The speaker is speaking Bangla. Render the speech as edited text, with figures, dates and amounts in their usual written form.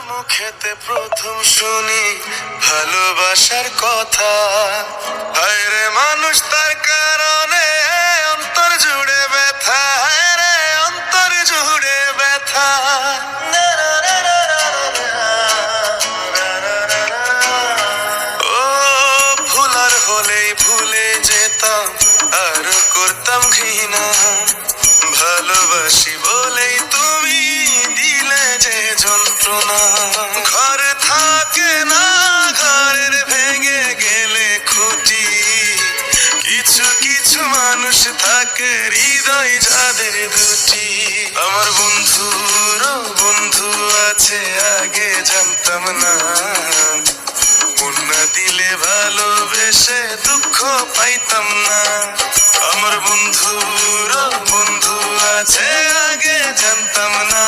মুখেতে প্রথম শুনি ভালোবাসার কথা, হায় রে মানুষ তার কারণে অন্তর জুড়ে ব্যথা, হায় রে অন্তর জুড়ে ব্যথা। ও ভুলার হলেই ভুলে যেতাম আর করতাম ঘৃণা, ভালোবাসি বলেই তুমি দিলে যে যন্ত্রণা। ঘর থাকে না ঘরের ভেঙে গেলে খুঁটি, কিছু কিছু মানুষ থাকে হৃদয় যাদের দুটি। আমার বন্ধুর বন্ধু আছে আগে জানতাম না, না দিলে ভালোবেসে দুঃখ পাইতাম না। আমার বন্ধুর বন্ধু আছে আগে জানতাম না।